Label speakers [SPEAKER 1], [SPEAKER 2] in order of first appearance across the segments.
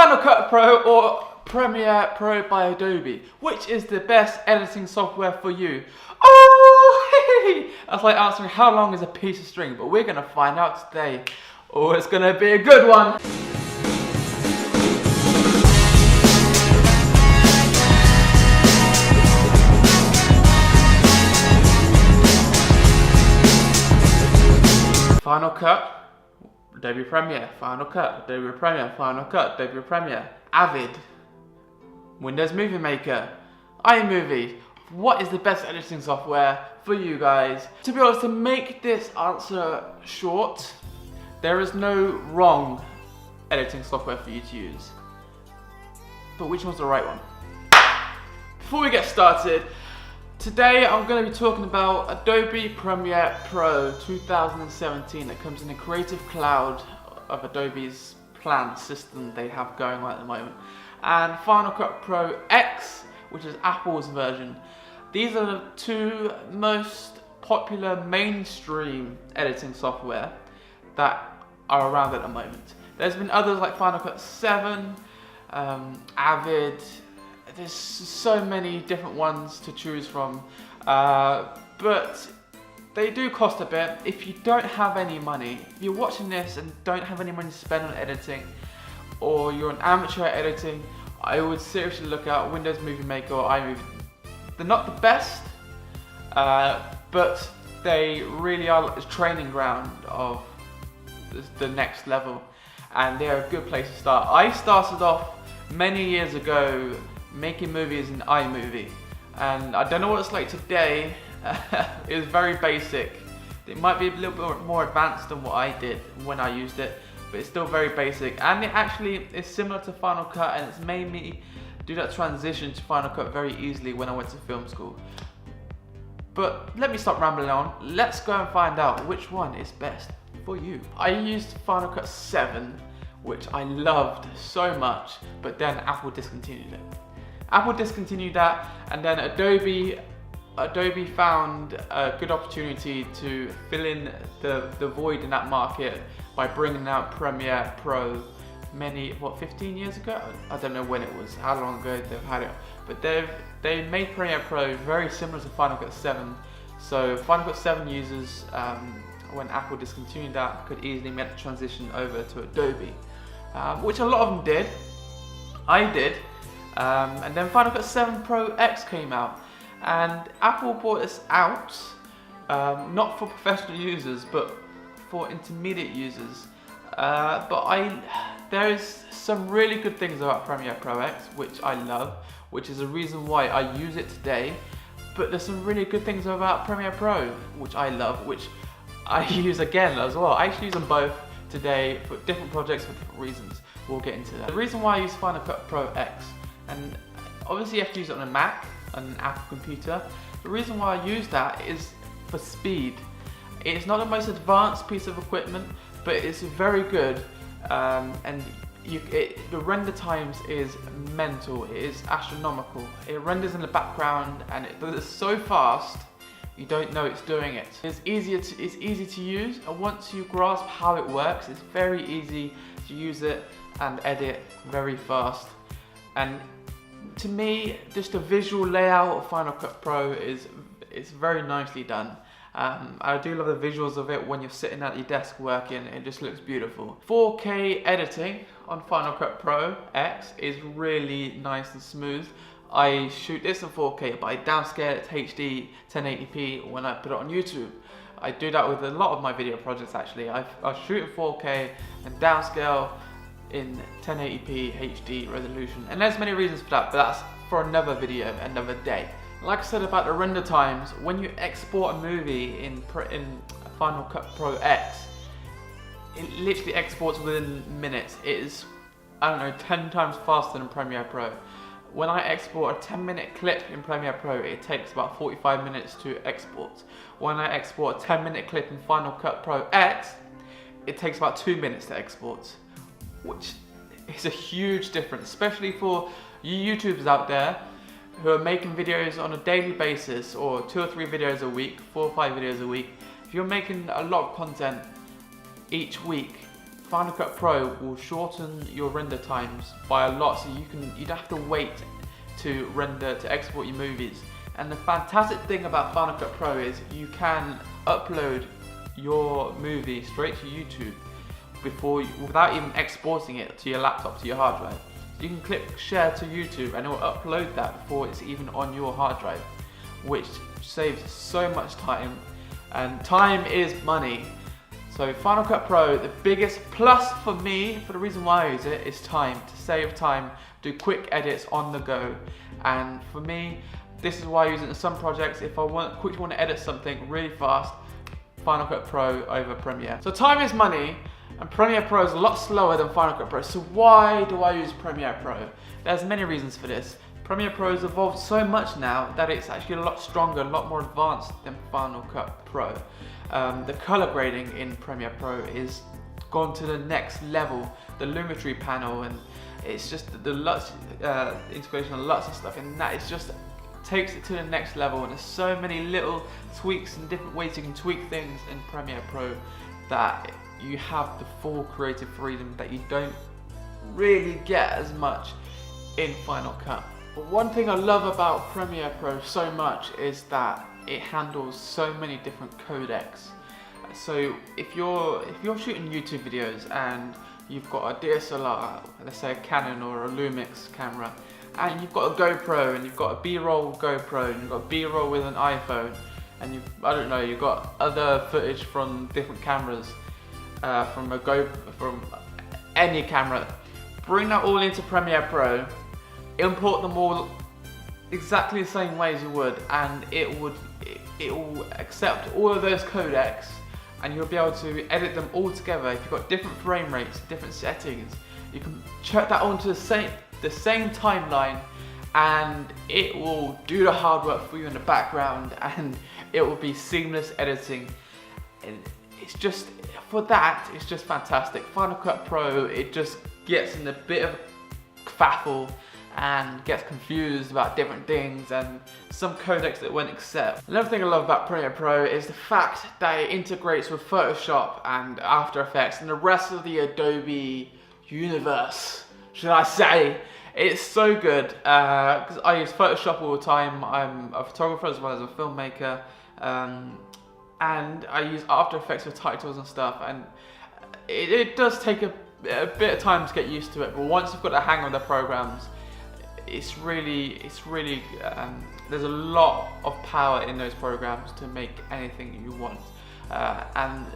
[SPEAKER 1] Final Cut Pro or Premiere Pro by Adobe? Which is the best editing software for you? Oh, that's like answering how long is a piece of string, but we're gonna find out today. Oh, it's gonna be a good one. Final Cut, Adobe Premiere, Final Cut, Adobe Premiere, Final Cut, Adobe Premiere, Avid, Windows Movie Maker, iMovie. What is the best editing software for you guys? To be honest, to make this answer short, there is no wrong editing software for you to use. But which one's the right one? Before we get started, today I'm going to be talking about Adobe Premiere Pro 2017 that comes in the Creative Cloud of Adobe's planned system they have going on at the moment, and Final Cut Pro X, which is Apple's version. These are the two most popular mainstream editing software that are around at the moment. There's been others like Final Cut 7, Avid. There's so many different ones to choose from, but they do cost a bit. If you don't have any money, if you're watching this and don't have any money to spend on editing, or you're an amateur at editing, I would seriously look at Windows Movie Maker or iMovie. They're not the best, but they really are a training ground of the next level, and they're a good place to start. I started off many years ago making movies in iMovie, and I don't know what it's like today. It was very basic. It might be a little bit more advanced than what I did when I used it, but it's still very basic, and it actually is similar to Final Cut, and it's made me do that transition to Final Cut very easily when I went to film school. But let me stop rambling on. Let's go and find out which one is best for you. I used Final Cut 7, which I loved so much, but then Apple discontinued it. Apple discontinued that, and then Adobe found a good opportunity to fill in the void in that market by bringing out Premiere Pro 15 years ago? I don't know when it was, how long ago they've had it, but they made Premiere Pro very similar to Final Cut 7. So Final Cut 7 users, when Apple discontinued that, could easily make the transition over to Adobe, which a lot of them did. I did. And then Final Cut 7 Pro X came out, and Apple brought this out, not for professional users, but for intermediate users. There's some really good things about Premiere Pro X, which I love, which is the reason why I use it today. But there's some really good things about Premiere Pro, which I love, which I use again as well. I actually use them both today for different projects for different reasons. We'll get into that. The reason why I use Final Cut Pro X, and obviously you have to use it on a Mac, on an Apple computer. The reason why I use that is for speed. It's not the most advanced piece of equipment, but it's very good, and the render times is mental. It is astronomical. It renders in the background, and it does it so fast you don't know it's doing it. It's easy to use, and once you grasp how it works, it's very easy to use it and edit very fast. And to me, just the visual layout of Final Cut Pro is very nicely done. I do love the visuals of it when you're sitting at your desk working. It just looks beautiful. 4K editing on Final Cut Pro X is really nice and smooth. I shoot this in 4K, but I downscale it to HD 1080p when I put it on YouTube. I do that with a lot of my video projects actually. I shoot in 4K and downscale in 1080p HD resolution, and there's many reasons for that, but that's for another video, another day. Like I said about the render times, when you export a movie in Final Cut Pro X, it literally exports within minutes. It is, I don't know, 10 times faster than Premiere Pro. When I export a 10-minute clip in Premiere Pro, it takes about 45 minutes to export. When I export a 10-minute clip in Final Cut Pro X, it takes about 2 minutes to export, which is a huge difference, especially for you YouTubers out there who are making videos on a daily basis, or 2 or 3 videos a week, 4 or 5 videos a week. If you're making a lot of content each week, Final Cut Pro will shorten your render times by a lot, so you'd have to wait to render, to export your movies. And the fantastic thing about Final Cut Pro is you can upload your movie straight to YouTube without even exporting it to your laptop, to your hard drive. So you can click share to YouTube and it will upload that before it's even on your hard drive, which saves so much time, and time is money. So Final Cut Pro, the biggest plus for me, for the reason why I use it, is time, to save time, do quick edits on the go. And for me, this is why I use it in some projects. If I quickly want to edit something really fast, Final Cut Pro over Premiere. So time is money, and Premiere Pro is a lot slower than Final Cut Pro. So why do I use Premiere Pro? There's many reasons for this. Premiere Pro has evolved so much now that it's actually a lot stronger, a lot more advanced than Final Cut Pro. The color grading in Premiere Pro is gone to the next level. The Lumetri panel, and it's just the LUTs, integration of LUTs and stuff, and that is just takes it to the next level. And there's so many little tweaks and different ways you can tweak things in Premiere Pro that you have the full creative freedom that you don't really get as much in Final Cut. But one thing I love about Premiere Pro so much is that it handles so many different codecs. So if you're shooting YouTube videos and you've got a DSLR, let's say a Canon or a Lumix camera, and you've got a GoPro, and you've got a B-roll GoPro, and you've got B-roll with an iPhone, and you've got other footage from different cameras, from any camera, bring that all into Premiere Pro, import them all exactly the same way as you would, and it will accept all of those codecs, and you'll be able to edit them all together. If you've got different frame rates, different settings, you can chuck that onto the same timeline, and it will do the hard work for you in the background, and it will be seamless editing. And it's just, for that, it's just fantastic. Final Cut Pro, it just gets in a bit of faffle and gets confused about different things and some codecs that won't accept. Another thing I love about Premiere Pro is the fact that it integrates with Photoshop and After Effects and the rest of the Adobe universe, should I say. It's so good, because I use Photoshop all the time. I'm a photographer as well as a filmmaker, and I use After Effects for titles and stuff, and it does take a bit of time to get used to it, but once you've got the hang of the programs, it's really there's a lot of power in those programs to make anything you want, and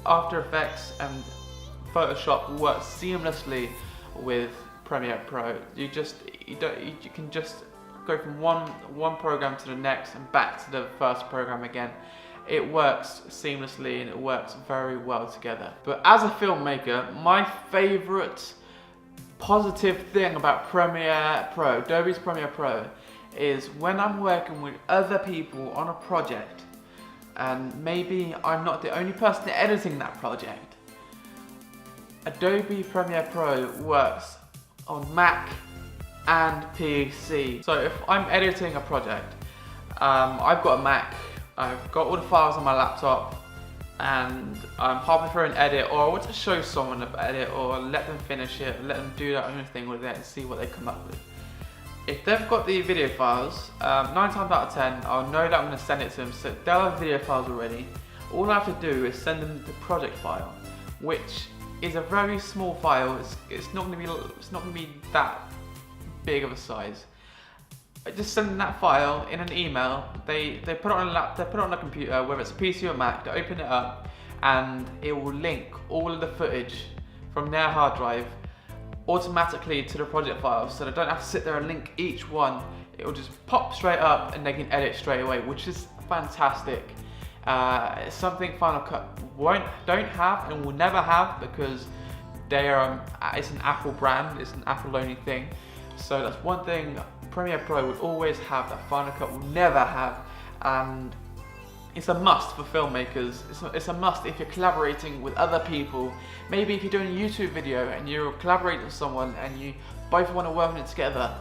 [SPEAKER 1] After Effects and Photoshop work seamlessly with Premiere Pro. You can just go from one program to the next and back to the first program again. It works seamlessly and it works very well together. But as a filmmaker, my favorite positive thing about Premiere Pro, Adobe's Premiere Pro, is when I'm working with other people on a project, and maybe I'm not the only person editing that project, Adobe Premiere Pro works on Mac and PC. So if I'm editing a project, I've got a Mac, I've got all the files on my laptop, and I'm halfway through an edit, or I want to show someone an edit, or let them finish it, let them do their own thing with it and see what they come up with. If they've got the video files, 9 times out of 10, I'll know that I'm going to send it to them, so they'll have video files already. All I have to do is send them the project file, which is a very small file. It's not going to be that big of a size. I just send them that file in an email. They put it on a laptop, they put it on a computer, whether it's a PC or Mac. They open it up, and it will link all of the footage from their hard drive automatically to the project file, so they don't have to sit there and link each one. It will just pop straight up, and they can edit straight away, which is fantastic. It's something Final Cut don't have and will never have, because it's an Apple brand, it's an Apple only thing. So that's one thing Premiere Pro will always have that Final Cut will never have, and it's a must for filmmakers. It's a must if you're collaborating with other people. Maybe if you're doing a YouTube video and you're collaborating with someone and you both want to work on it together,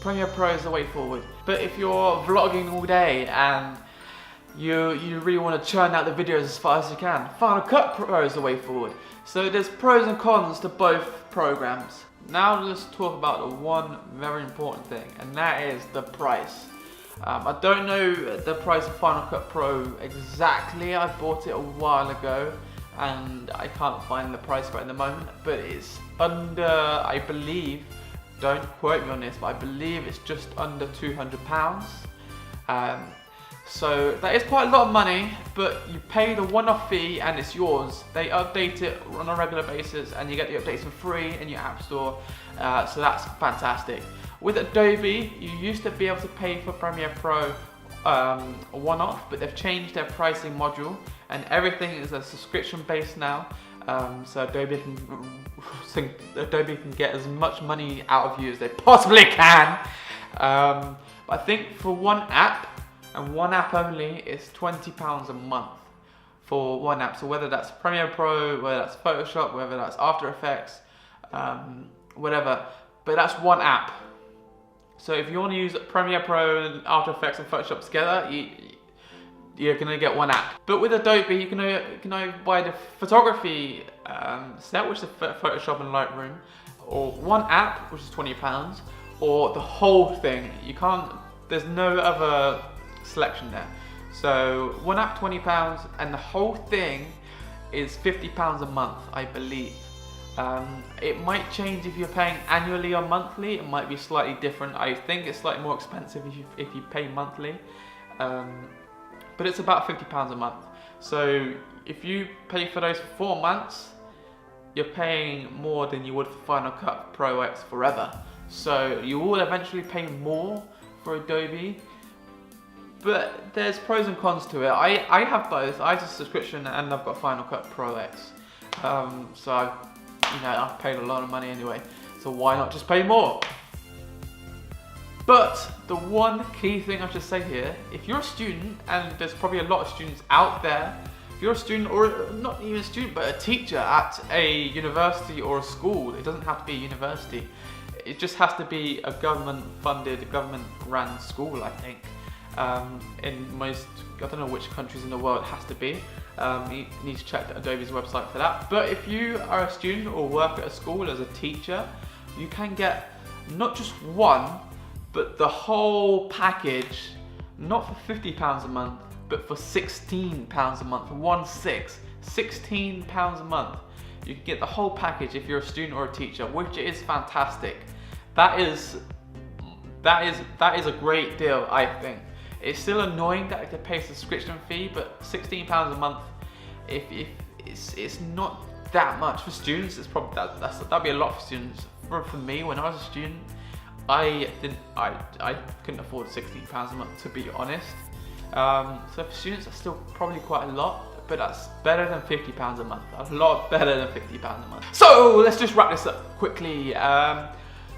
[SPEAKER 1] Premiere Pro is the way forward. But if you're vlogging all day and you really want to churn out the videos as fast as you can, Final Cut Pro is the way forward. So there's pros and cons to both programs. Now let's talk about the one very important thing, and that is the price. I don't know the price of Final Cut Pro exactly. I bought it a while ago and I can't find the price for it at the moment, but it's under, I believe, don't quote me on this, but I believe it's just under £200. So that is quite a lot of money, but you pay the one-off fee and it's yours. They update it on a regular basis and you get the updates for free in your app store, so that's fantastic. With Adobe, you used to be able to pay for Premiere Pro one-off, but they've changed their pricing module and everything is a subscription based now. So Adobe can get as much money out of you as they possibly can. But I think for one app, and one app only, is £20 a month for one app. So whether that's Premiere Pro, whether that's Photoshop, whether that's After Effects, whatever, but that's one app. So if you want to use Premiere Pro and After Effects and Photoshop together, you're going to get one app. But with Adobe, you can only buy the photography set, which is Photoshop and Lightroom, or one app, which is £20, or the whole thing. You can't, there's no other selection there. So one app £20 and the whole thing is £50 a month, I believe. It might change if you're paying annually or monthly. It might be slightly different. I think it's slightly more expensive if you pay monthly, but it's about £50 a month. So if you pay for those for 4 months, you're paying more than you would for Final Cut Pro X forever. So you will eventually pay more for Adobe, but there's pros and cons to it. I have both. I have a subscription and I've got Final Cut Pro X. So I've paid a lot of money anyway, so why not just pay more? But the one key thing I should say here, if you're a student, and there's probably a lot of students out there, if you're a student, or not even a student, but a teacher at a university or a school, it doesn't have to be a university, it just has to be a government-funded, government-run school, I think. In most, I don't know which countries in the world it has to be. You need to check Adobe's website for that. But if you are a student or work at a school as a teacher, you can get not just one, but the whole package, not for £50 a month, but for £16 a month, 16 £16 a month. You can get the whole package if you're a student or a teacher, which is fantastic. That is a great deal, I think. It's still annoying that I have to pay a subscription fee, but £16 a month, if it's not that much for students. It's probably that'd be a lot for students. For me, when I was a student, I couldn't afford £16 a month, to be honest. So for students, that's still probably quite a lot, but that's better than £50 a month. A lot better than £50 a month. So let's just wrap this up quickly.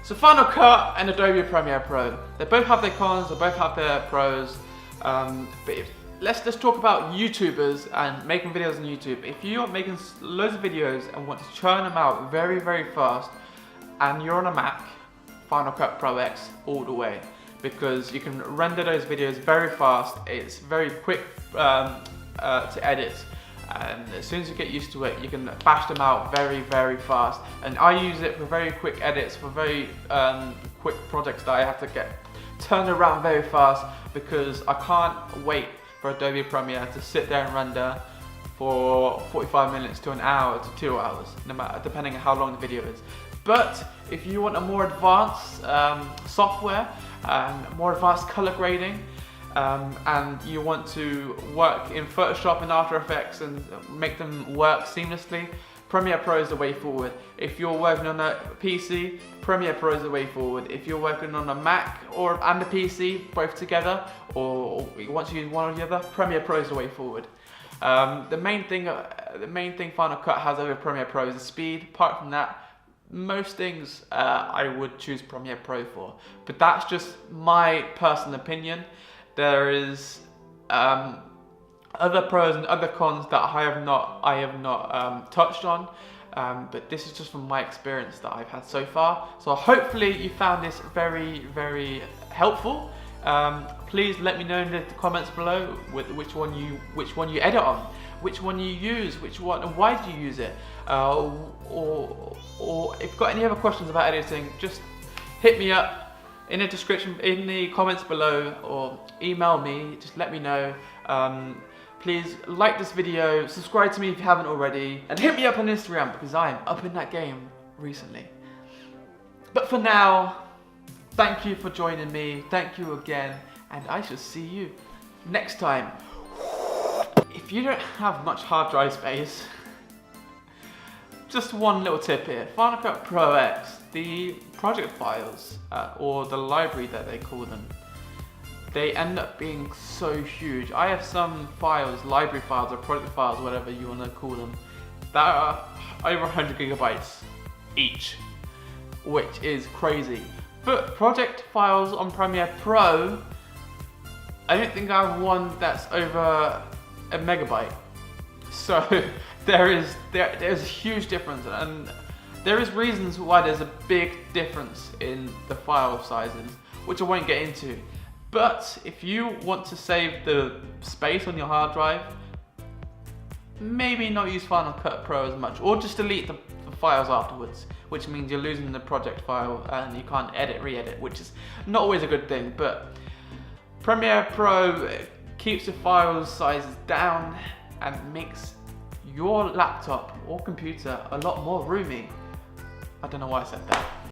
[SPEAKER 1] So Final Cut and Adobe Premiere Pro, they both have their cons, they both have their pros, but let's just talk about YouTubers and making videos on YouTube. If you're making loads of videos and want to churn them out very, very fast, and you're on a Mac, Final Cut Pro X all the way, because you can render those videos very fast, it's very quick to edit. And as soon as you get used to it, you can bash them out very, very fast. And I use it for very quick edits, for very quick projects that I have to get turned around very fast, because I can't wait for Adobe Premiere to sit there and render for 45 minutes to an hour to 2 hours, no matter, depending on how long the video is. But if you want a more advanced software, more advanced color grading, and you want to work in Photoshop and After Effects and make them work seamlessly, Premiere Pro is the way forward. If you're working on a PC, Premiere Pro is the way forward. If you're working on a Mac and a PC, both together, or you want to use one or the other, Premiere Pro is the way forward. The main thing Final Cut has over Premiere Pro is the speed. Apart from that, most things I would choose Premiere Pro for. But that's just my personal opinion. There is other pros and other cons that I have not touched on, but this is just from my experience that I've had so far. So hopefully you found this very, very helpful, Please let me know in the comments below with which one you edit on, which one you use, which one, and why do you use it, or if you've got any other questions about editing, just hit me up in the description, in the comments below, or email me. Just let me know. Please like this video, subscribe to me if you haven't already, and hit me up on Instagram because I'm up in that game recently. But for now, thank you for joining me. Thank you again, and I shall see you next time. If you don't have much hard drive space, just one little tip here. Final Cut Pro X, the project files, or the library that they call them, they end up being so huge. I have some files, library files or project files, whatever you want to call them, that are over 100 gigabytes each, which is crazy. But project files on Premiere Pro, I don't think I have one that's over a megabyte. So there's a huge difference, and there is reasons why there's a big difference in the file sizes, which I won't get into. But if you want to save the space on your hard drive, maybe not use Final Cut Pro as much, or just delete the files afterwards, which means you're losing the project file and you can't edit, re-edit, which is not always a good thing. But Premiere Pro keeps the file sizes down and makes your laptop or computer a lot more roomy. I don't know why I said that.